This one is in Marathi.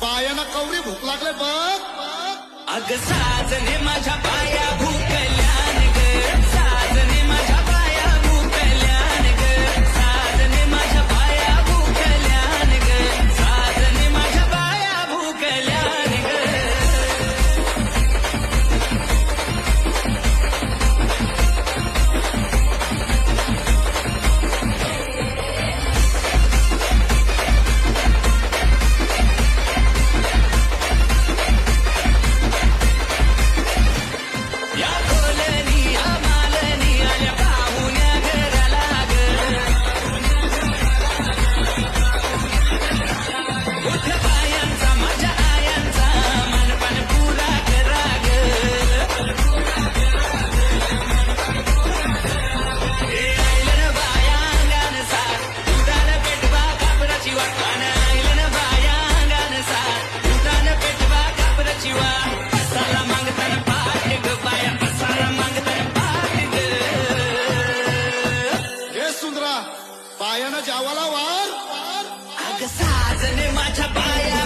पायाना कवरी भूक लागले बघ. अग साजने माझ्या पाया भूकल्यान ग, साजने माझ्या पाया भूकल्यान ग, साजने माझ्या पाया भूकल्यान ग, साजने माझ्या पाया भूकल्यान ग. या कोलनी या मालनी आल्या पाहुण्या घराला ग, उठ पायांचा माझ्या आयांचा मनपान पुरा करा ग. हे आयलन बाया अंगान सार दुधान पेटवा कापराची वाटण, आयलन बाया अंगान सार दुधान पेटवा कापराची वाट. पसारा मागताना पाठ ग बाया, पसारा मागताना पाठ ग. हे सुंदरा पायाना जावाला वार. अग साजने माझ्या पाया